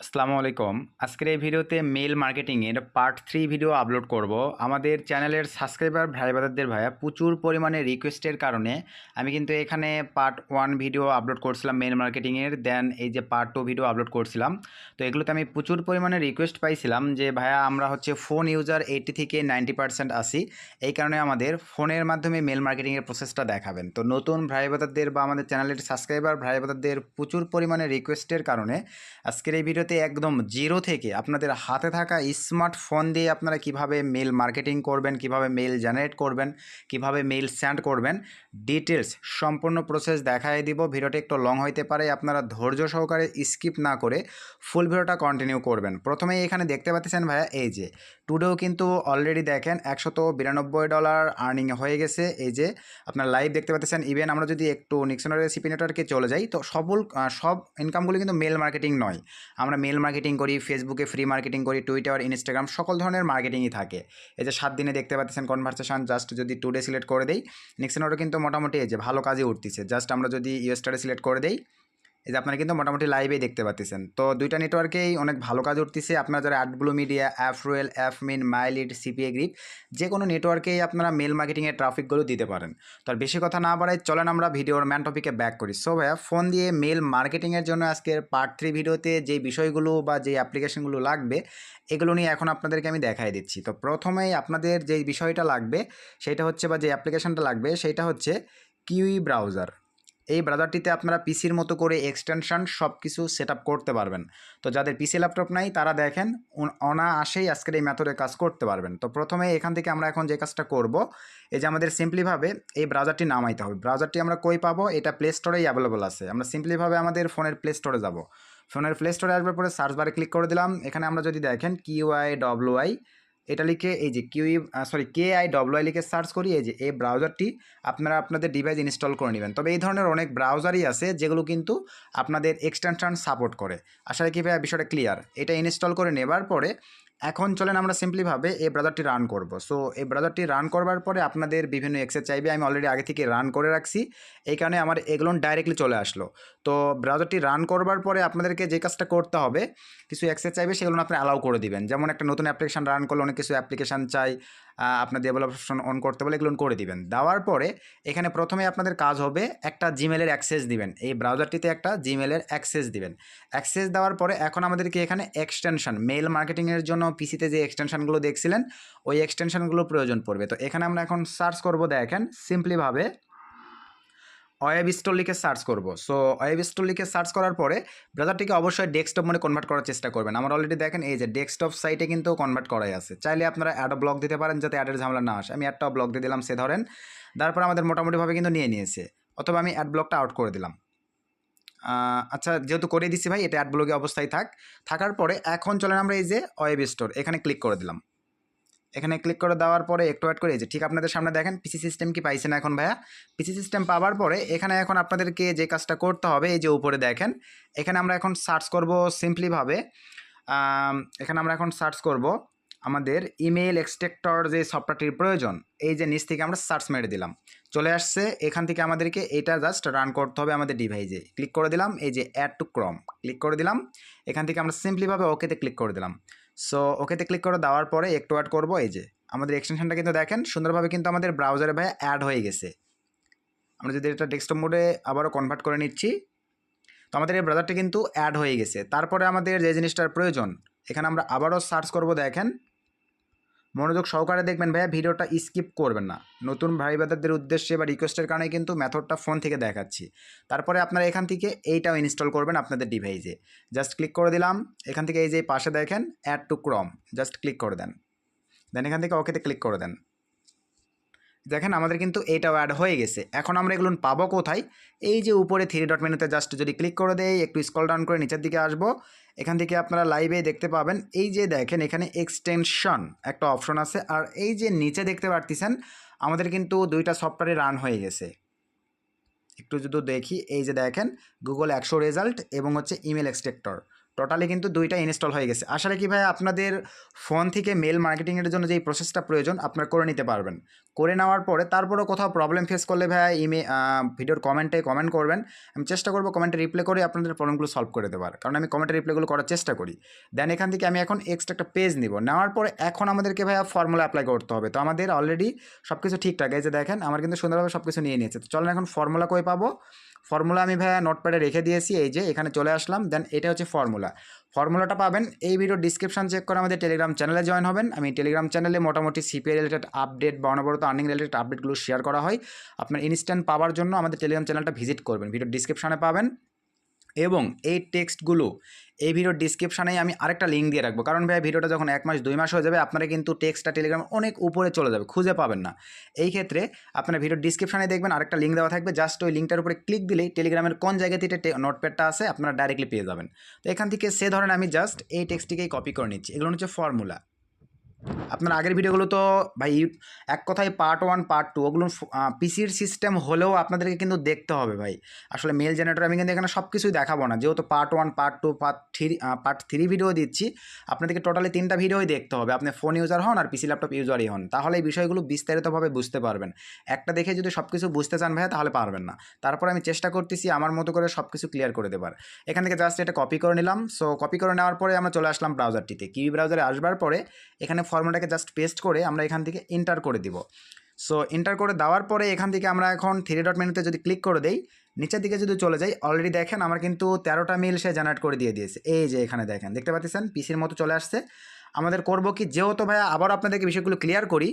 আসসালামু আলাইকুম। আজকের এই ভিডিওতে মেইল মার্কেটিংয়ের পার্ট 3 ভিডিও আপলোড করব। আমাদের চ্যানেলের সাবস্ক্রাইবার ভাই ব্রাদারদের ভাইয়া প্রচুর পরিমাণে রিকোয়েস্টের কারণে আমি কিন্তু এখানে পার্ট 1 ভিডিও আপলোড করছিলাম মেইল মার্কেটিংয়ের, দেন এই যে পার্ট 2 ভিডিও আপলোড করছিলাম। তো এগুলোতে আমি প্রচুর পরিমাণে রিকোয়েস্ট পাইছিলাম যে ভাইয়া আমরা হচ্ছে ফোন ইউজার 80 থেকে 90% আসি, এই কারণে আমাদের ফোনের মাধ্যমে মেইল মার্কেটিংয়ের প্রসেসটা দেখাবেন। তো নতুন ভাই ব্রাদারদের বা আমাদের চ্যানেলের সাবস্ক্রাইবার ভাই ব্রাদারদের প্রচুর পরিমাণে রিকোয়েস্টের কারণে আজকের এই ভিডিওতে একদম জিরো থেকে আপনাদের হাতে থাকা স্মার্টফোন দিয়ে আপনারা কিভাবে মেল মার্কেটিং করবেন, কিভাবে মেল জেনারেট করবেন, কিভাবে মেল সেন্ড করবেন, ডিটেলস সম্পূর্ণ প্রসেস দেখাই দিব। ভিডিওটি একটু লং হইতে পারে, আপনারা ধৈর্য সহকারে স্কিপ না করে ফুল ভিডিওটা কন্টিনিউ করবেন। প্রথমেই এখানে দেখতে পাচ্ছেন ভাইয়া, এই যে টুডেও কিন্তু অলরেডি দেখেন $192 আর্নিং হয়ে গেছে। এই যে আপনার লাইভ দেখতে পাচ্ছেন। ইভেন আমরা যদি একটু নিক্সনারি রেসিপি নেটওয়ার্কে চলে যাই, তো সব ইনকামগুলো কিন্তু মেল মার্কেটিং নয়। আমরা মেল মার্কেটিং করি, ফেসবুকে ফ্রি মার্কেটিং করি, টুইটার, ইনস্টাগ্রাম সকল ধরনের মার্কেটিংই থাকে। এই যে 7 দিনে দেখতে পাচ্ছেন কনভারসেশন, জাস্ট যদি টুডে সিলেক্ট করে দেই, নিক্সনারও কিন্তু মোটামুটি এই যে ভালো কাজে উঠতেছে। জাস্ট আমরা যদি ইউএসটারে সিলেক্ট করে দেই, এই যে আপনারা কিন্তু মোটামুটি লাইভেই দেখতে পাচ্ছেন। তো দুইটা নেটওয়ার্কেই অনেক ভালো কাজ উঠতেছে। আপনারা যারা অ্যাডব্লু মিডিয়া, অ্যাফরোয়েল, অ্যাফমিন, মাইলিড, সিপিএ গ্রিপ যে কোনো নেটওয়ার্কেই আপনারা মেল মার্কেটিংয়ের ট্রাফিকগুলো দিতে পারেন। তো আর বেশি কথা না বাড়াই, চলেন আমরা ভিডিওর ম্যান টপিকে ব্যাক করি। সো ভাইয়া, ফোন দিয়ে মেল মার্কেটিংয়ের জন্য আজকের পার্ট 3 ভিডিওতে যে বিষয়গুলো বা যে অ্যাপ্লিকেশনগুলো লাগবে, এগুলো নিয়ে এখন আপনাদেরকে আমি দেখাই দিচ্ছি। তো প্রথমেই আপনাদের যে বিষয়টা লাগবে সেটা হচ্ছে, বা যে অ্যাপ্লিকেশনটা লাগবে সেটা হচ্ছে কিউই ব্রাউজার। এই ব্রাউজারটিতে আপনারা পিসির মতো করে এক্সটেনশন সব কিছু সেট আপ করতে পারবেন। তো যাদের পিসি ল্যাপটপ নাই তারা দেখেন অনায়াসেই আজকের এই মেথডে কাজ করতে পারবেন। তো প্রথমে এখান থেকে আমরা এখন যে কাজটা করব, এই যে আমাদের সিম্পলিভাবে এই ব্রাউজারটি নামাইতে হবে। ব্রাউজারটি আমরা কই পাবো? এটা প্লে স্টোরেই অ্যাভেলেবল আছে। আমরা সিম্পলিভাবে আমাদের ফোনের প্লে স্টোরে যাব। ফোনের প্লে স্টোরে আসবার পরে সার্চ বারে ক্লিক করে দিলাম। এখানে আমরা যদি দেখেন কিউআই এটা লিখে, এই যে KIWI লিখে সার্চ করি, এই যে এই ব্রাউজারটি আপনারা আপনাদের ডিভাইস ইনস্টল করে নেবেন। তবে এই ধরনের অনেক ব্রাউজারই আছে যেগুলো কিন্তু আপনাদের এক্সটেনশন সাপোর্ট করে। আশা রাখি ভাই বিষয়টা ক্লিয়ার। এটা ইনস্টল করে নেবার পরে এখন চলেন আমরা সিম্পলিভাবে এই ব্রাউজারটি রান করব। সো এই ব্রাউজারটি রান করবার পরে আপনাদের বিভিন্ন এক্সেস চাইবে। আমি অলরেডি আগে থেকে রান করে রাখছি, এই কারণে আমার এগুলো ডাইরেক্টলি চলে আসলো। তো ব্রাউজারটি রান করবার পরে আপনাদেরকে যে কাজটা করতে হবে, কিছু অ্যাক্সেস চাইবে, সেগুলো আপনি অ্যালাউ করে দিবেন। যেমন একটা নতুন অ্যাপ্লিকেশন রান করলে অনেক কিছু অ্যাপ্লিকেশন চাই, আপনার ডেভেলপশন অন করতে বলে এগুলো করে দিবেন। দেওয়ার পরে এখানে প্রথমে আপনাদের কাজ হবে একটা জিমেলের অ্যাক্সেস দিবেন। এই ব্রাউজারটিতে একটা জিমেলের অ্যাক্সেস দিবেন। অ্যাক্সেস দেওয়ার পরে এখন আমাদেরকে এখানে এক্সটেনশন, মেল মার্কেটিংয়ের জন্য পিসিতে যে এক্সটেনশনগুলো দেখছিলেন ওই এক্সটেনশনগুলো প্রয়োজন পড়বে। তো এখানে আমরা এখন সার্চ করব, দেখেন সিম্পলিভাবে ওয়েব স্টোর লিখে সার্চ করব। সো ওয়েব স্টোর লিখে সার্চ করার পরে ব্রাউজারটিকে অবশ্যই ডেস্কটপ মোডে কনভার্ট করার চেষ্টা করবেন। আমার অলরেডি দেখেন এই যে ডেস্কটপ সাইটে কিন্তু কনভার্ট করাই আছে। চাইলে আপনারা অ্যাডও ব্লক দিতে পারেন যাতে অ্যাডের ঝামেলা না আসে। আমি অ্যাডটাও ব্লক দিয়ে দিলাম, সে ধরেন। তারপর আমাদের মোটামুটিভাবে কিন্তু নিয়ে নিয়েছে, অথবা আমি অ্যাড ব্লকটা আউট করে দিলাম। আচ্ছা, যেহেতু করে দিচ্ছি ভাই, এটা অ্যাড ব্লকে অবস্থায় থাকার পরে এখন চলেন আমরা এই যে ওয়েব স্টোর এখানে ক্লিক করে দিলাম। এখানে ক্লিক করে দেওয়ার পরে একটু ওয়েট করে, এই যে ঠিক আপনাদের সামনে দেখেন পিসি সিস্টেম কি পাইছেন এখন ভাইয়া। পিসি সিস্টেম পাওয়ার পরে এখানে এখন আপনাদেরকে যে কাজটা করতে হবে, এই যে উপরে দেখেন এখানে আমরা এখন সার্চ করব সিম্পলিভাবে। এখানে আমরা এখন সার্চ করব আমাদের ইমেল এক্সট্রাক্টর যে সফটওয়্যারটির প্রয়োজন, এই যে নিচ থেকে আমরা সার্চ মেরে দিলাম, চলে আসছে। এখান থেকে আমাদেরকে এটা জাস্ট রান করতে হবে আমাদের ডিভাইসে। ক্লিক করে দিলাম, এই যে অ্যাড টু ক্রম ক্লিক করে দিলাম। এখান থেকে আমরা সিম্পলিভাবে ওকেতে ক্লিক করে দিলাম। সো ওকেতে ক্লিক করে দেওয়ার পরে একটু অ্যাড করব, এই যে আমাদের এক্সটেনশনটা কিন্তু দেখেন সুন্দরভাবে কিন্তু আমাদের ব্রাউজারে ভাই অ্যাড হয়ে গেছে। আমরা যদি এটা ডেস্কটপ মোডে আবারও কনভার্ট করে নিচ্ছি, তো আমাদের এই ব্রাউজারটি কিন্তু অ্যাড হয়ে গেছে। তারপরে আমাদের যে জিনিসটার প্রয়োজন, এখানে আমরা আবারও সার্চ করব, দেখেন মনোযোগ সহকারে দেখবেন ভাইয়া, ভিডিওটা স্কিপ করবেন না। নতুন ভাই ব্রাদারদের উদ্দেশ্যে বা রিকোয়েস্টের কারণে কিন্তু মেথডটা ফোন থেকে দেখাচ্ছি। তারপরে আপনারা এখান থেকে এইটাও ইনস্টল করবেন আপনাদের ডিভাইসে। জাস্ট ক্লিক করে দিলাম। এখান থেকে এই যে পাশে দেখেন add to Chrome, just click করে দেন। দেন এখান থেকে ওকেতে ক্লিক করে দেন। দেখেন আমাদের কিন্তু এইটাও অ্যাড হয়ে গেছে। এখন আমরা এগুলো পাবো কোথায়? এই যে উপরে 3 ডট মেনুতে জাস্ট যদি ক্লিক করে দেই, একটু স্ক্রল ডাউন করে নিচের দিকে আসবো, এখান থেকে আপনারা লাইভে দেখতে পাবেন এই যে দেখেন এখানে এক্সটেনশন একটা অপশন আছে। আর এই যে নিচে দেখতে পারতেছেন আমাদের কিন্তু দুইটা সফটওয়্যারে রান হয়ে গেছে। একটু যদি দেখি, এই যে দেখেন গুগল 100 রেজাল্ট এবং হচ্ছে ইমেল এক্সট্রাক্টর। টোটালি কিন্তু দুইটা ইনস্টল হয়ে গেছে। আসলে কি ভাই আপনাদের ফোন থেকে মেল মার্কেটিংয়ের জন্য যেই প্রসেসটা প্রয়োজন আপনারা করে নিতে পারবেন। করে নেওয়ার পরে তারপরেও কোথাও প্রবলেম ফেস করলে ভাই ভিডিওর কমেন্টে কমেন্ট করবেন। আমি চেষ্টা করবো কমেন্টে রিপ্লাই করে আপনাদের প্রবলেমগুলো সলভ করে দেওয়ার, কারণ আমি কমেন্টে রিপ্লাইগুলো করার চেষ্টা করি। দেন এখান থেকে আমি এখন এক্সট্রা একটা পেজ নিব, নেওয়ার পরে এখন আমাদেরকে ভাইয়া ফর্মুলা অ্যাপ্লাই করতে হবে। তো আমাদের অলরেডি সব কিছু ঠিকঠাক, এই যে দেখেন আমার কিন্তু সুন্দরভাবে সব কিছু নিয়ে নিয়েছে। তো চলেন এখন ফর্মুলা কই পাবো। ফর্মুলা আমি ভাইয়া নোটপ্যাডে রেখে দিয়েছি, এই যে এখানে চলে আসলাম। দেন এটা হচ্ছে ফর্মুলা। ফর্মুলাটা পাবেন এই ভিডিও ডিসক্রিপশন চেক করে আমাদের টেলিগ্রাম চ্যানেলে জয়েন হবেন। আমি টেলিগ্রাম চ্যানেলে মোটামুটি সিপিআই রিলেটেড আপডেট বা অনবরত আর্নিং রিলেটেড আপডেটগুলো শেয়ার করা হয়। আপনার ইনস্ট্যান্ট পাওয়ার জন্য আমাদের টেলিগ্রাম চ্যানেলটা ভিজিট করবেন, ভিডিও ডিসক্রিপশনে পাবেন। এবং এই টেক্সটগুলো এই ভিডিওর ডিসক্রিপশানেই আমি আরেকটা লিঙ্ক দিয়ে রাখবো, কারণ ভাই ভিডিওটা যখন 1 মাস 2 মাস হয়ে যাবে আপনারা কিন্তু টেক্সটটা টেলিগ্রাম অনেক উপরে চলে যাবে, খুঁজে পাবেন না। এই ক্ষেত্রে আপনার ভিডিওর ডিসক্রিপশানে দেখবেন আরেকটা লিঙ্ক দেওয়া থাকবে, জাস্ট ওই লিঙ্কটার উপরে ক্লিক দিলেই টেলিগ্রামের কোন জায়গাতে নোটপ্যাডটা আছে আপনারা ডাইরেক্টলি পেয়ে যাবেন। তো এখান থেকে সে ধরেন আমি জাস্ট এই টেক্সটটিকেই কপি করে নিচ্ছি। এগুলো হচ্ছে ফর্মুলা। আপনার আগের ভিডিওগুলো তো ভাই এক কথায় পার্ট 1 পার্ট 2 ওগুলো পিসির সিস্টেম হলেও আপনাদেরকে কিন্তু দেখতে হবে ভাই। আসলে মেল জেনারেটর আমি কিন্তু এখানে সব কিছুই দেখাবো না, যেহেতু পার্ট 1 পার্ট 2 পার্ট 3 ভিডিও দিচ্ছি। আপনাদেরকে টোটালি 3টা ভিডিওই দেখতে হবে, আপনি ফোন ইউজার হন আর পিসি ল্যাপটপ ইউজারই হন, তাহলে এই বিষয়গুলো বিস্তারিতভাবে বুঝতে পারবেন। একটা দেখে যদি সব কিছু বুঝতে চান ভাই তাহলে পারবেন না। তারপর আমি চেষ্টা করতেছি আমার মতো করে সব কিছু ক্লিয়ার করে দেবার। এখান থেকে জাস্ট এটা কপি করে নিলাম। সো কপি করে নেওয়ার পরে আমরা চলে আসলাম ব্রাউজারটিতে। কিউই ব্রাউজারে আসবার পরে এখানে ফর্মুলাটাকে জাস্ট পেস্ট করে আমরা এখান থেকে এন্টার করে দিব। সো এন্টার করে দেওয়ার পরে এখান থেকে আমরা এখন 3 ডট মেনুতে যদি ক্লিক করে দেই, নিচের দিকে যদি চলে যাই, অলরেডি দেখেন আমার কিন্তু 13টা মেল সে জেনারেট করে দিয়ে দিয়েছে। এই যে এখানে দেখেন, দেখতে পাচ্ছেন পিসির মতো চলে আসছে। আমাদের করব কি, যেহেতু ভাইয়া আবার আপনাদেরকে বিষয়গুলো ক্লিয়ার করি,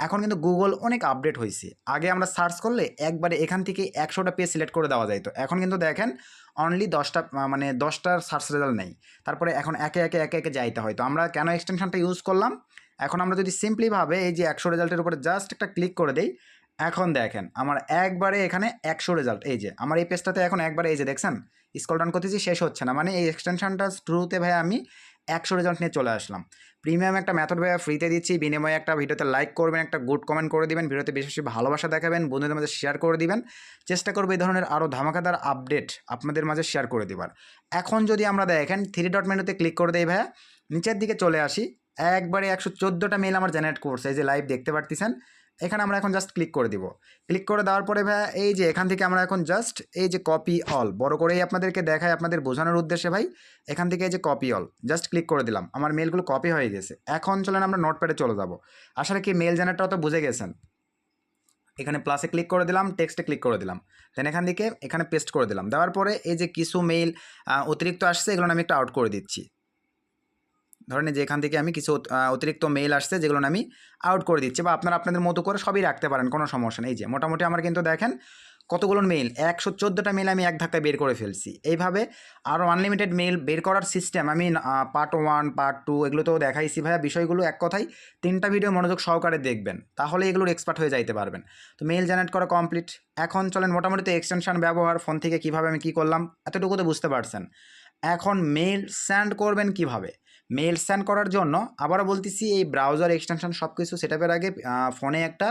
এখন কিন্তু গুগল অনেক আপডেট হয়েছে। আগে আমরা সার্চ করলে একবারে এখান থেকে 100টা পেজ সিলেক্ট করে দেওয়া যাইতো, এখন কিন্তু দেখেন অনলি 10টা, মানে 10টার সার্চ রেজাল্ট নেই। তারপরে এখন একে একে যাইতে হয়। তো আমরা কেন এক্সটেনশনটা ইউজ করলাম, এখন আমরা যদি সিম্পলিভাবে এই যে 100 রেজাল্টের উপরে জাস্ট একটা ক্লিক করে দেই, এখন দেখেন আমার একবারে এখানে 100 রেজাল্ট। এই যে আমার এই পেজটাতে এখন একবারে এই যে দেখছেন স্ক্রল ডাউন করতেছি, শেষ হচ্ছে না, মানে এই এক্সটেনশনটা থ্রুতে ভাই আমি 100 রেজাল্ট নিয়ে চলে আসলাম। প্রিমিয়াম একটা মেথড ভাইয়া ফ্রিতে দিচ্ছি, বিনিময়ে একটা ভিডিওতে লাইক করবেন, একটা গুড কমেন্ট করে দিবেন, ভিডিওতে বেশি বেশি ভালোবাসা দেখাবেন, বন্ধুদের মাঝে শেয়ার করে দিবেন। চেষ্টা করবো এই ধরনের আরও ধামাকাদার আপডেট আপনাদের মাঝে শেয়ার করে দেবার। এখন যদি আমরা দেখেন 3 ডট মেনুতে ক্লিক করে দেই ভাইয়া, নিচের দিকে চলে আসি, একবারে 114টা মেল আমার জেনারেট করছে, এই যে লাইভ দেখতে পারতেছেন। এখানে আমরা এখন জাস্ট ক্লিক করে দিব। ক্লিক করে দেওয়ার পরে ভাইয়া এই যে এখান থেকে আমরা এখন জাস্ট এই যে কপি অল, বড় করেই আপনাদেরকে দেখায় আপনাদের বোঝানোর উদ্দেশ্যে ভাই, এখান থেকে এই যে কপি অল জাস্ট ক্লিক করে দিলাম, আমার মেলগুলো কপি হয়ে গেছে। এখন চলেন আমরা নোটপ্যাডে চলে যাব। আসলে কি মেল জেনারেটর তো বুঝে গেছেন, এখানে প্লাসে ক্লিক করে দিলাম, টেক্সটে ক্লিক করে দিলাম, দেন এখান থেকে এখানে পেস্ট করে দিলাম। দেওয়ার পরে এই যে কিছু মেইল অতিরিক্ত আসছে এগুলো আমি একটা আউট করে দিচ্ছি। ধরেন যে এখান থেকে আমি কিছু অতিরিক্ত মেইল আসছে যেগুলো আমি আউট করে দিচ্ছি, বা আপনারা আপনাদের মতো করে সবই রাখতে পারেন, কোনো সমস্যা নেই। এই যে মোটামুটি আমার কিন্তু দেখেন কতগুলো মেইল, 114টা মেইল আমি এক ধাক্কায় বের করে ফেলছি। এইভাবে আরও আনলিমিটেড মেইল বের করার সিস্টেম আমি পার্ট 1 পার্ট 2 এগুলোতেও দেখাইছি ভাইয়া। বিষয়গুলো এক কথায় 3টা ভিডিও মনোযোগ সহকারে দেখবেন, তাহলে এগুলোর এক্সপার্ট হয়ে যাইতে পারবেন। তো মেইল জেনারেট করা কমপ্লিট। এখন চলেন মোটামুটি এক্সটেনশন ব্যবহার ফোন থেকে কীভাবে আমি কী করলাম এতটুকু তো বুঝতে পারছেন। এখন মেইল সেন্ড করবেন কিভাবে। মেইল সেন্ড করার জন্য আবারও বলতেছি, এই ব্রাউজার এক্সটেনশন সব কিছু সেটআপের আগে ফোনে একটা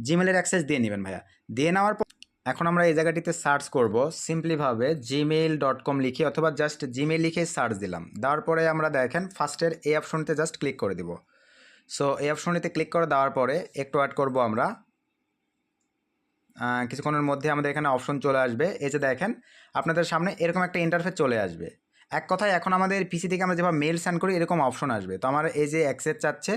জিমেলের অ্যাক্সেস দিয়ে নেবেন ভাইয়া। দিয়ে নেওয়ার পর এখন আমরা এই জায়গাটিতে সার্চ করব সিম্পলিভাবে gmail.com লিখে, অথবা জাস্ট জিমেল লিখে সার্চ দিলাম। দেওয়ার পরে আমরা দেখেন ফার্স্টের এই অপশনতে জাস্ট ক্লিক করে দিব। সো এই অপশনটিতে ক্লিক করে দেওয়ার পরে একটু অ্যাড করব আমরা, কিছুক্ষণের মধ্যে আমাদের এখানে অপশন চলে আসবে। এই যে দেখেন আপনাদের সামনে এরকম একটা ইন্টারফেস চলে আসবে। এক কথায় এখন আমাদের পিসি থেকে আমরা যেভাবে মেল সেন্ড করি এরকম অপশন আসবে। তো আমার এই যে অ্যাক্সেস চাচ্ছে,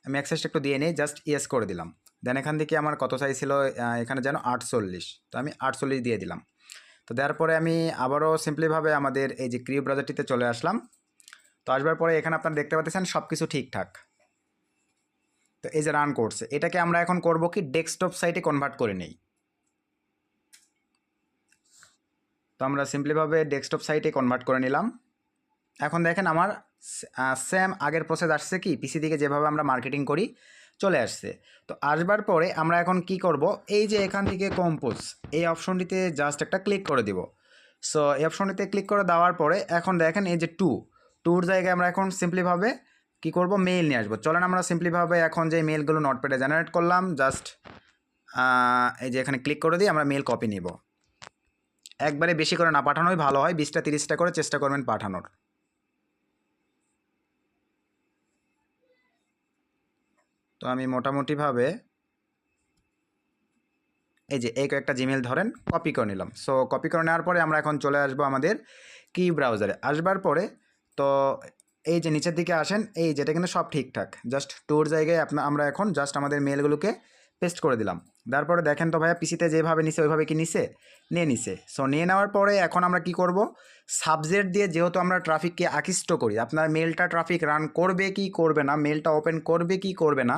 আমি অ্যাক্সেসটা একটু দিয়ে নিই, জাস্ট ইয়েস করে দিলাম। দেন এখান থেকে আমার কত চাই ছিল, এখানে যেন 48, তো আমি 48 দিয়ে দিলাম। তো দেওয়ার পরে আমি আবারও সিম্পলিভাবে আমাদের এই যে ক্রিউ ব্রাউজারটিতে চলে আসলাম। তো আসবার পরে এখানে আপনারা দেখতে পাচ্ছেন সব কিছু ঠিকঠাক। তো এই যে রান করছে, এটাকে আমরা এখন করব কি ডেস্কটপ সাইটে কনভার্ট করে নেই। তো আমরা সিম্পলিভাবে ডেস্কটপ সাইটে কনভার্ট করে নিলাম। এখন দেখেন আমার সেম আগের প্রসেস আসছে, কি পিসি থেকে যেভাবে আমরা মার্কেটিং করি চলে আসছে। তো আসবার পরে আমরা এখন কি করব, এই যে এখান থেকে কম্পোজ এই অপশনটিতে জাস্ট একটা ক্লিক করে দিব। সো এই অপশনটিতে ক্লিক করে দেওয়ার পরে এখন দেখেন এই যে টুর জায়গায় আমরা এখন সিম্পলিভাবে কি করব, মেইল নিয়ে আসবো। চলেন আমরা সিম্পলিভাবে এখন যে মেইলগুলো নোটপ্যাডে জেনারেট করলাম জাস্ট এই যে এখানে ক্লিক করে দিয়ে আমরা মেইল কপি নিব। একবারে বেশি করে না পাঠানোই ভালো হয়, 20টা 30টা করে চেষ্টা করবেন পাঠানোর। তো আমি মোটামুটিভাবে এই যে এই কয়েকটা জিমেল ধরেন কপি করে নিলাম। সো কপি করে নেওয়ার পরে আমরা এখন চলে আসবো আমাদের কি ব্রাউজারে। আসবার পরে তো এই যে নিচের দিকে আসেন, এই যেটা কিন্তু সব ঠিকঠাক, জাস্ট টুর জায়গায় আমরা এখন জাস্ট আমাদের মেলগুলোকে পেস্ট করে দিলাম। তারপরে দেখেন তো ভাইয়া পিসিতে যেভাবে নিছে ওইভাবে কি নিছে, নিয়ে নিছে। সো নিয়ে নেওয়ার পরে এখন আমরা কি করব, সাবজেক্ট দিয়ে যেহেতু আমরা ট্রাফিককে আকৃষ্ট করি, আপনার মেলটা ট্রাফিক রান করবে কি করবে না, মেলটা ওপেন করবে কি করবে না,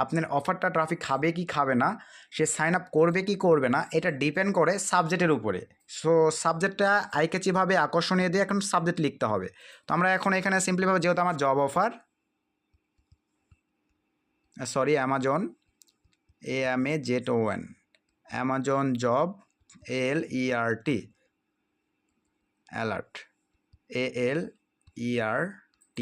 আপনার অফারটা ট্রাফিক খাবে কি খাবে না, সে সাইন আপ করবে কি করবে না, এটা ডিপেন্ড করে সাবজেক্টের উপরে। সো সাবজেক্টটা আইকেচিভাবে আকর্ষণীয় দিয়ে এখন সাবজেক্ট লিখতে হবে। তো আমরা এখন এখানে সিম্পলিভাবে যেহেতু আমার job offer, sorry Amazon AMAZON Amazon job ALERT alert ALERT,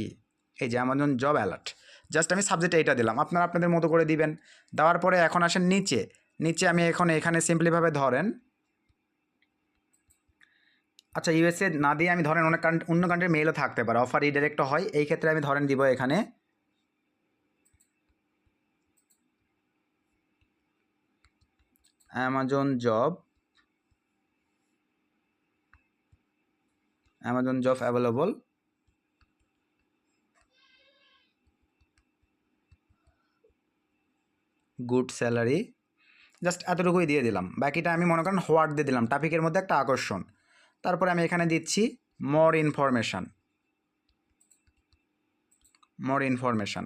এই যে অ্যামাজন জব অ্যালার্ট, জাস্ট আমি সাবজেক্ট এইটা দিলাম, আপনারা আপনাদের মতো করে দিবেন। দেওয়ার পরে এখন আসেন নিচে, নিচে আমি এখন এখানে সিম্পলিভাবে ধরেন, আচ্ছা USA না দিয়ে আমি ধরেন অন্য কান্ট্রির মেলও থাকতে পারে, অফার রিডাইরেক্টও হয়, এই ক্ষেত্রে আমি ধরেন দিব এখানে Amazon job available good salary, just এতটুকুই দিয়ে দিলাম। বাকিটা আমি মনে করেন হোয়াট দিয়ে দিলাম, টপিকের মধ্যে একটা আকর্ষণ। তারপরে আমি এখানে দিচ্ছি মোর ইনফরমেশান,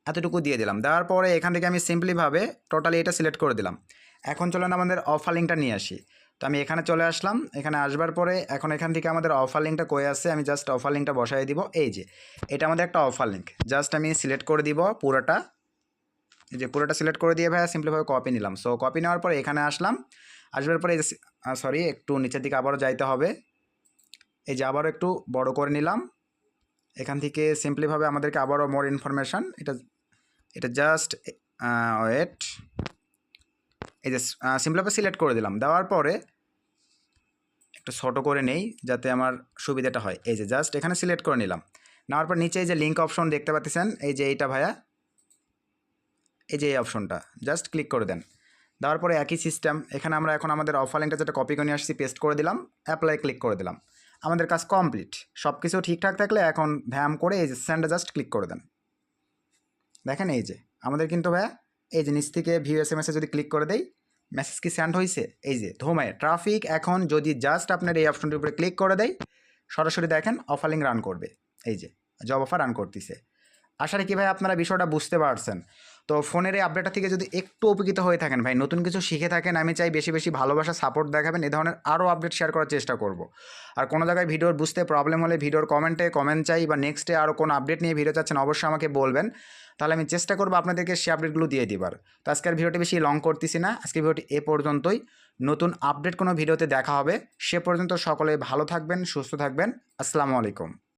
এতটুকু দিয়ে দিলাম। দেওয়ার পরে এখান থেকে আমি সিম্পলিভাবে টোটালি এটা সিলেক্ট করে দিলাম। এখন চলেন আমাদের অফার লিঙ্কটা নিয়ে আসি। তো আমি এখানে চলে আসলাম, এখানে আসবার পরে এখন এখান থেকে আমাদের অফার লিঙ্কটা কই আছে, আমি জাস্ট অফার লিঙ্কটা বসাই দিব। এই যে এটা আমাদের একটা অফার লিঙ্ক, জাস্ট আমি সিলেক্ট করে দিব পুরোটা, এই যে পুরোটা সিলেক্ট করে দিয়ে ভাইয়া সিম্পলিভাবে কপি নিলাম। সো কপি নেওয়ার পরে এখানে আসলাম, আসবার পরে সরি একটু নিচের দিকে আবারও যাইতে হবে, এই যে আবারও একটু বড় করে নিলাম। এখান থেকে সিম্পলিভাবে আমাদেরকে আবারও মোর ইনফরমেশান, এটা জাস্ট ওয়েট, এই যে সিম্পলিভাবে সিলেক্ট করে দিলাম। দেওয়ার পরে একটু ছোটো করে নেই যাতে আমার সুবিধাটা হয়, এই যে জাস্ট এখানে সিলেক্ট করে নিলাম। নেওয়ার পর নিচে এই যে লিঙ্ক অপশন দেখতে পাচ্ছেন, এই যে এইটা ভাইয়া, এই যে এই অপশনটা জাস্ট ক্লিক করে দেন। দেওয়ার পরে একই সিস্টেম, এখানে আমরা এখন আমাদের অফার লিঙ্কটা যেটা কপি করে নিয়ে আসছি পেস্ট করে দিলাম, অ্যাপ্লাই ক্লিক করে দিলাম। আমাদের কাজ কমপ্লিট, সব কিছু ঠিকঠাক থাকলে এখন ভ্যাম করে এই যে সেন্ডে জাস্ট ক্লিক করে দেন। দেখেন এই যে আমাদের কিন্তু ভাইয়া এই যে নিচ থেকে ভিউ SMS যদি ক্লিক করে দেই, মেসেজ কি সেন্ড হয়েছে, এই যে ধোমায় ট্রাফিক। এখন যদি জাস্ট আপনার এই অপশনটির উপরে ক্লিক করে দেয়, সরাসরি দেখেন অফার লিঙ্ক রান করবে, এই যে জব অফার রান করতেছে। আশা রাখি ভাই আপনারা বিষয়টা বুঝতে পারছেন। তো ফোনের এই আপডেটটা থেকে যদি একটু উপকৃত হয়ে থাকেন ভাই, নতুন কিছু শিখে থাকেন, আমি চাই বেশি বেশি ভালোবাসা সাপোর্ট দেখাবেন, এ ধরনের আরও আপডেট শেয়ার করার চেষ্টা করব। আর কোনো জায়গায় ভিডিওর বুঝতে প্রবলেম হলে ভিডিওর কমেন্ট চাই, বা নেক্সটে আরও কোনো আপডেট নিয়ে ভিডিও চাচ্ছেন অবশ্যই আমাকে বলবেন, তাহলে আমি চেষ্টা করবো আপনাদেরকে সেই আপডেটগুলো দিয়ে দিবার। তো আজকের ভিডিওটি বেশি লং করতেছি না, আজকের ভিডিওটি এ পর্যন্তই। নতুন আপডেট কোনো ভিডিওতে দেখা হবে, সে পর্যন্ত সকলে ভালো থাকবেন, সুস্থ থাকবেন। আসসালামু আলাইকুম।